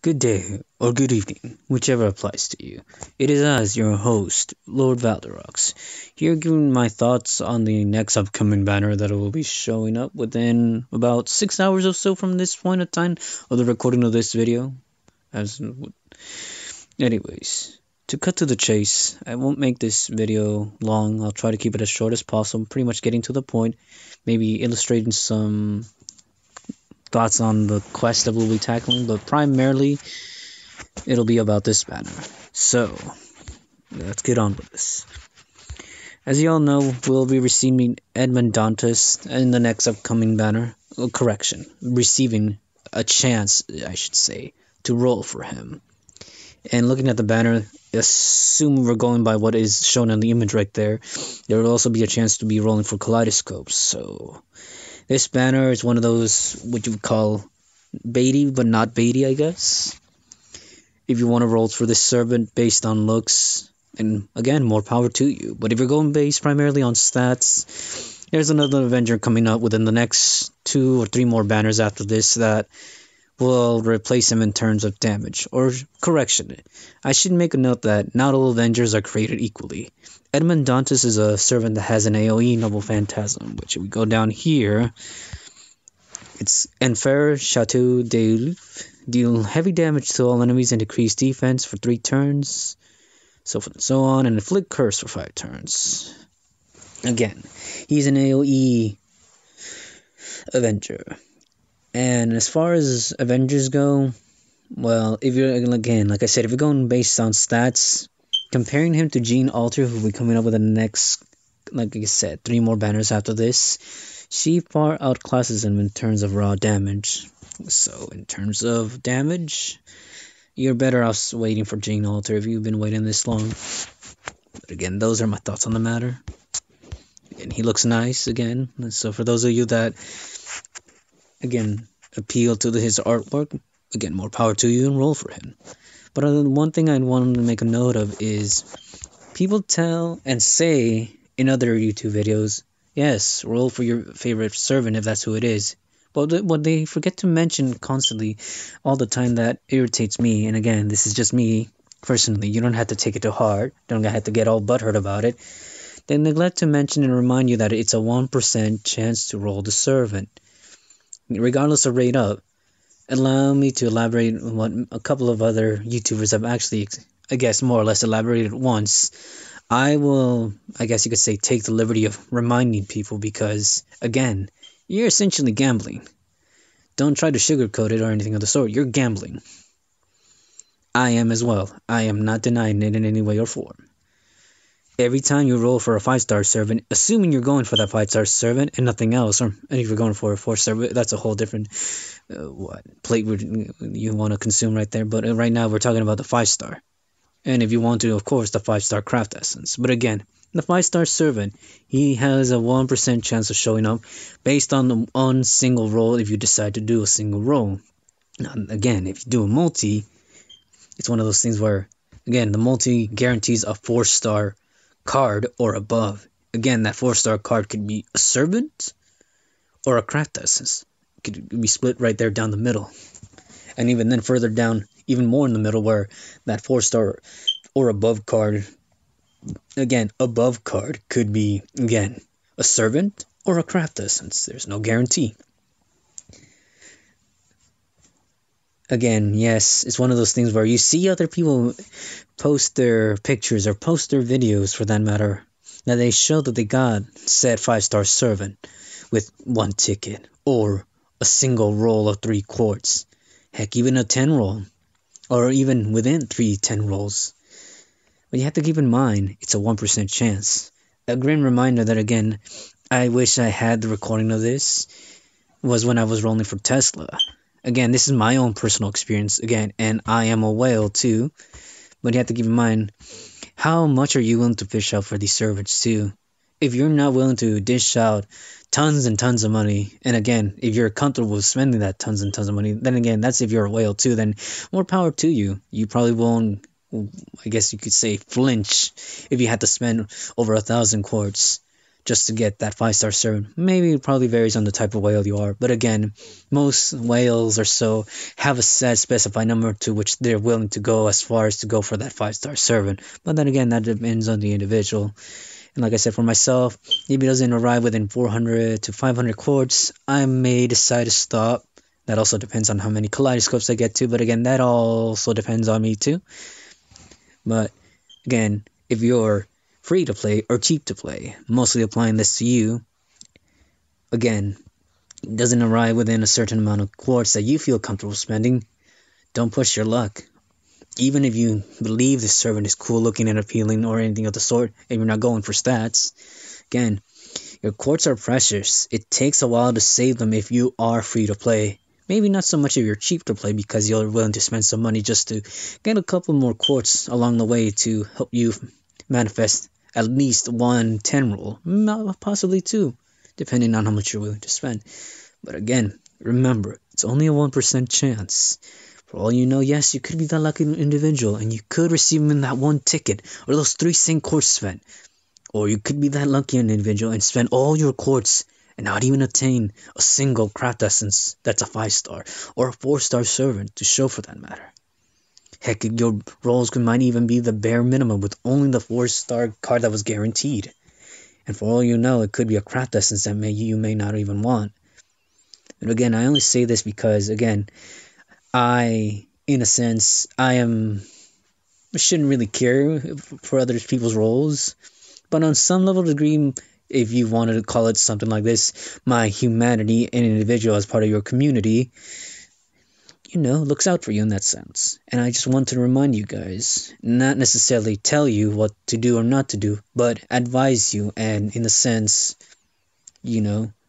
Good day, or good evening, whichever applies to you. It is as your host, Lord Valderox, here giving my thoughts on the next upcoming banner that will be showing up within about 6 hours or so from this point of time of the recording of this video. Anyways, to cut to the chase, I won't make this video long. I'll try to keep it as short as possible, pretty much getting to the point, maybe illustrating some thoughts on the quest that we'll be tackling, but primarily it'll be about this banner. So, let's get on with this. As you all know, we'll be receiving Edmund Dantes in the next upcoming banner. Receiving a chance, I should say, to roll for him. And looking at the banner, assume we're going by what is shown in the image right there, there will also be a chance to be rolling for kaleidoscopes. So, this banner is one of those, what you would call, baity, but not baity, I guess. If you want to roll for this servant based on looks, and again, more power to you. But if you're going based primarily on stats, there's another Avenger coming up within the next 2 or 3 more banners after this that will replace him in terms of damage. Or, correction, I should make a note that not all Avengers are created equally. Edmund Dantes is a servant that has an AoE Noble Phantasm, which if we go down here, it's Enfer Chateau de deal heavy damage to all enemies and decrease defense for 3 turns, so forth and so on, and inflict curse for 5 turns. Again, he's an AoE Avenger. And as far as Avengers go, well, if you're, again, like I said, if you're going based on stats, comparing him to Jean Alter, who will be coming up with the next, like I said, 3 more banners after this, she far outclasses him in terms of raw damage. So, in terms of damage, you're better off waiting for Jean Alter if you've been waiting this long. But again, those are my thoughts on the matter. Again, he looks nice, again. So, for those of you that, again, appeal to his artwork, again, more power to you and roll for him. But one thing I wanted to make a note of is people tell and say in other YouTube videos, yes, roll for your favorite servant if that's who it is. But what they forget to mention constantly all the time that irritates me, and again, this is just me personally, you don't have to take it to heart, don't have to get all butthurt about it. They neglect to mention and remind you that it's a 1% chance to roll the servant, regardless of rate up. Allow me to elaborate on what a couple of other YouTubers have actually, I guess, more or less elaborated once. I will, I guess you could say, take the liberty of reminding people because, again, you're essentially gambling. Don't try to sugarcoat it or anything of the sort. You're gambling. I am as well. I am not denying it in any way or form. Every time you roll for a 5-star servant, assuming you're going for that 5-star servant and nothing else, or if you're going for a 4-star, that's a whole different plate you want to consume right there. But right now we're talking about the 5-star. And if you want to, of course, the 5-star craft essence. But again, the 5-star servant, he has a 1% chance of showing up based on the one single roll if you decide to do a single roll. Now, again, if you do a multi, it's one of those things where, again, the multi guarantees a 4-star card or above. Again, that 4-star card could be a servant or a craft essence. It could be split right there down the middle. And even then further down, even more in the middle, where that 4-star or above card, again, above card could be, again, a servant or a craft essence. There's no guarantee. Again, yes, it's one of those things where you see other people post their pictures or post their videos, for that matter, that they show that they got said 5-star servant with 1 ticket or a single roll of 3 quartz. Heck, even a 10 roll, or even within 3 10 rolls. But you have to keep in mind, it's a 1% chance. A grim reminder that, again, I wish I had the recording of this, was when I was rolling for Tesla. Again, this is my own personal experience, again, and I am a whale too. But you have to keep in mind, how much are you willing to fish out for these servants too? If you're not willing to dish out tons and tons of money, and again, if you're comfortable with spending that tons and tons of money, then again, that's if you're a whale too, then more power to you. You probably won't, I guess you could say, flinch if you had to spend over 1,000 quartz just to get that 5-star servant. Maybe it probably varies on the type of whale you are, but again, most whales or so have a set specified number to which they're willing to go as far as to go for that 5-star servant. But then again, that depends on the individual. And like I said, for myself, if it doesn't arrive within 400 to 500 quartz, I may decide to stop. That also depends on how many kaleidoscopes I get to, but again, that also depends on me too. But again, if you're free to play or cheap to play, mostly applying this to you, again, it doesn't arrive within a certain amount of quartz that you feel comfortable spending, don't push your luck. Even if you believe the servant is cool looking and appealing or anything of the sort, and you're not going for stats, again, your quartz are precious. It takes a while to save them if you are free to play. Maybe not so much if you're cheap to play because you're willing to spend some money just to get a couple more quartz along the way to help you manifest at least 1 10 roll, possibly 2, depending on how much you're willing to spend. But again, remember, it's only a 1% chance. For all you know, yes, you could be that lucky individual and you could receive them in that 1 ticket or those 3 sync quartz spent. Or you could be that lucky individual and spend all your quartz and not even attain a single craft essence that's a 5-star or a 4-star servant to show for that matter. Heck, your rolls might even be the bare minimum with only the 4-star card that was guaranteed. And for all you know, it could be a craft essence that you may not even want. And again, I only say this because, again, I shouldn't really care for other people's roles. But on some level of degree, if you wanted to call it something like this, my humanity and individual as part of your community, looks out for you in that sense. And I just want to remind you guys, not necessarily tell you what to do or not to do, but advise you and in a sense,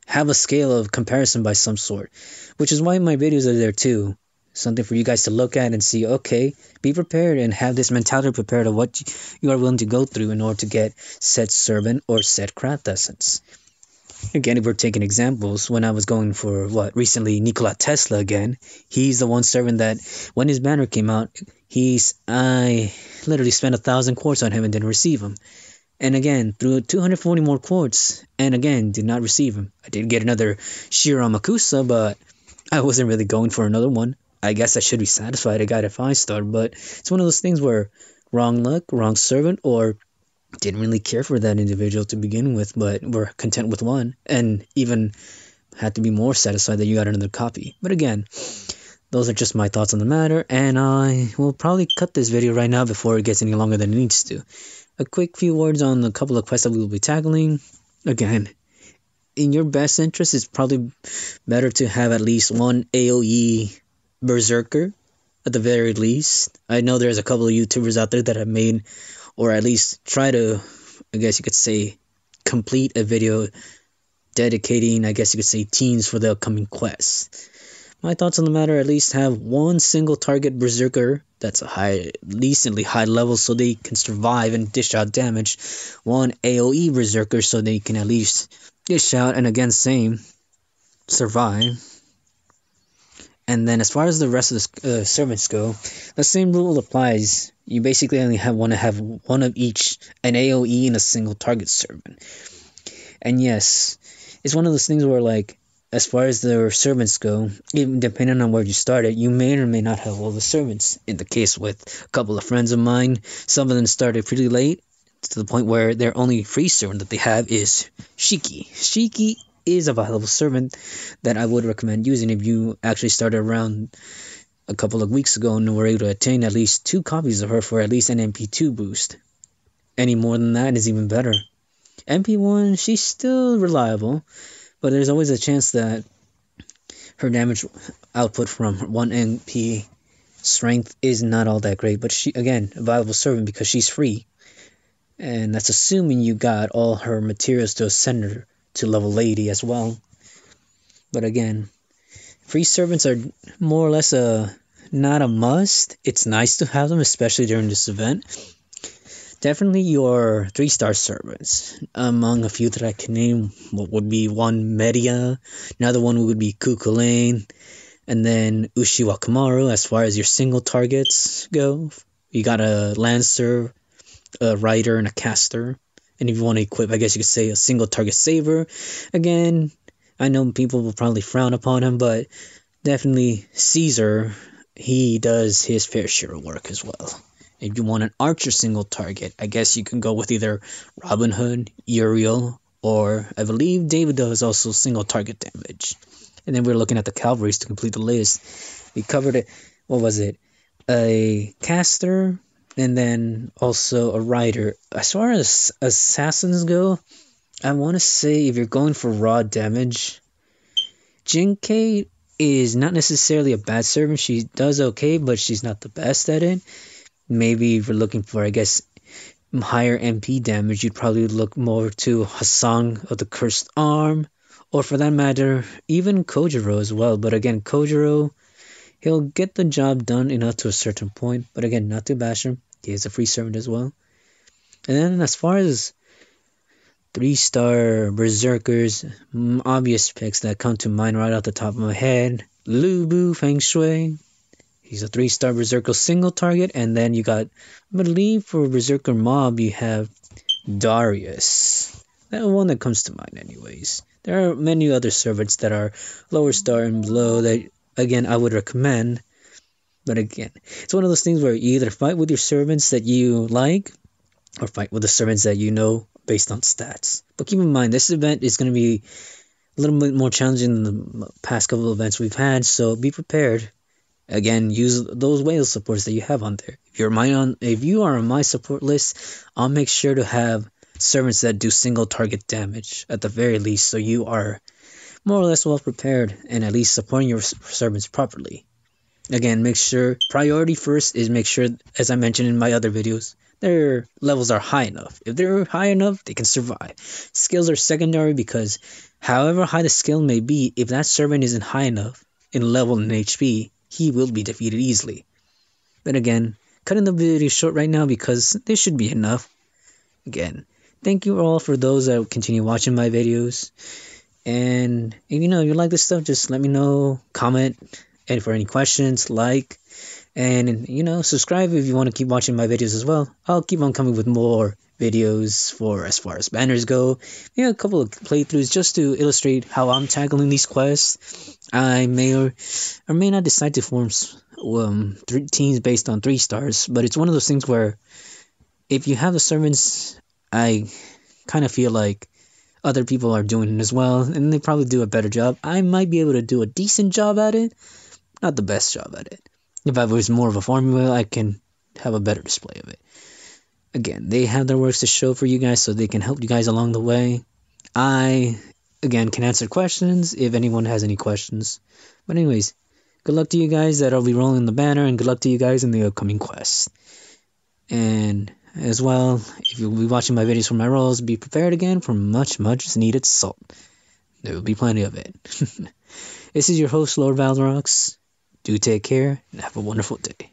have a scale of comparison by some sort. Which is why my videos are there too. Something for you guys to look at and see, okay, be prepared and have this mentality prepared of what you are willing to go through in order to get said servant or said craft essence. Again, if we're taking examples, when I was going for, recently Nikola Tesla again, he's the one servant that, when his banner came out, I literally spent 1,000 quartz on him and didn't receive him. And again, threw 240 more quartz, and again, did not receive him. I did get another Shiramakusa, but I wasn't really going for another one. I guess I should be satisfied I got a 5-star, but it's one of those things where wrong luck, wrong servant, or didn't really care for that individual to begin with, but were content with one, and even had to be more satisfied that you got another copy. But again, those are just my thoughts on the matter, and I will probably cut this video right now before it gets any longer than it needs to. A quick few words on a couple of quests that we will be tackling. Again, in your best interest, it's probably better to have at least one AoE Berserker at the very least. I know there's a couple of YouTubers out there that have made, or at least try to, I guess you could say, complete a video dedicating, I guess you could say, teams for the upcoming quests. My thoughts on the matter, at least have one single target Berserker that's a decently high level so they can survive and dish out damage. One AoE Berserker so they can at least dish out and again same, survive. And then as far as the rest of the servants go, the same rule applies. You basically only want to have one of each, an AoE and a single target servant. And yes, it's one of those things where as far as the servants go, even depending on where you started, you may or may not have all the servants. In the case with a couple of friends of mine, some of them started pretty late, to the point where their only free servant that they have is Shiki. Shiki is a valuable servant that I would recommend using if you actually started around a couple of weeks ago and were able to attain at least 2 copies of her for at least an MP2 boost. Any more than that is even better. MP1, she's still reliable, but there's always a chance that her damage output from 1 MP strength is not all that great. But she, again, a valuable servant because she's free. And that's assuming you got all her materials to ascend her to level 80 as well. But again, free servants are more or less not a must. It's nice to have them, especially during this event. Definitely your 3-star servants. Among a few that I can name, what would be one Media, another one would be Kukulane, and then Ushiwakamaru. As far as your single targets go, you got a Lancer, a Rider, and a Caster. And if you want to equip, I guess you could say a single target saver. Again, I know people will probably frown upon him, but definitely Caesar, he does his fair share of work as well. If you want an archer single target, I guess you can go with either Robin Hood, Uriel, or I believe David does also single target damage. And then we're looking at the cavalries to complete the list. We covered it, what was it? A caster, and then also a rider. As far as assassins go, I want to say if you're going for raw damage, Jinke is not necessarily a bad servant. She does okay, but she's not the best at it. Maybe if you're looking for, I guess, higher MP damage, you'd probably look more to Hassan of the Cursed Arm, or for that matter, even Kojiro as well. But again, Kojiro, he'll get the job done enough to a certain point, but again, not to bash him. He is a free servant as well. And then as far as 3-star berserkers, obvious picks that come to mind right off the top of my head: Lu Bu Feng Shui. He's a 3-star berserker single target, and then you got, I believe for berserker mob, you have Darius. That one that comes to mind anyways. There are many other servants that are lower star and below that, again, I would recommend. But again, it's one of those things where you either fight with your servants that you like, or fight with the servants that you know based on stats. But keep in mind, this event is going to be a little bit more challenging than the past couple of events we've had, so be prepared. Again, use those whale supports that you have on there. If you are on my support list, I'll make sure to have servants that do single target damage at the very least, so you are more or less well prepared and at least supporting your servants properly. Again, make sure priority first is make sure, as I mentioned in my other videos, their levels are high enough. If they're high enough, they can survive. Skills are secondary because however high the skill may be, if that servant isn't high enough in level and HP, he will be defeated easily. But again, cutting the video short right now because this should be enough. Again, thank you all for those that continue watching my videos. And if you like this stuff, just let me know, comment, and for any questions, like, and subscribe if you want to keep watching my videos as well. I'll keep on coming with more videos for as far as banners go. A couple of playthroughs just to illustrate how I'm tackling these quests. I may or may not decide to form 3 teams based on 3 stars, but it's one of those things where if you have the servants, I kind of feel like other people are doing it as well, and they probably do a better job. I might be able to do a decent job at it, not the best job at it. If I was more of a formula, I can have a better display of it. Again, they have their works to show for you guys, so they can help you guys along the way. I, again, can answer questions if anyone has any questions. But anyways, good luck to you guys that'll be rolling the banner, and good luck to you guys in the upcoming quest. And as well, if you'll be watching my videos for my rolls, be prepared again for much, much needed salt. There will be plenty of it. This is your host, Lord Valrox. Do take care, and have a wonderful day.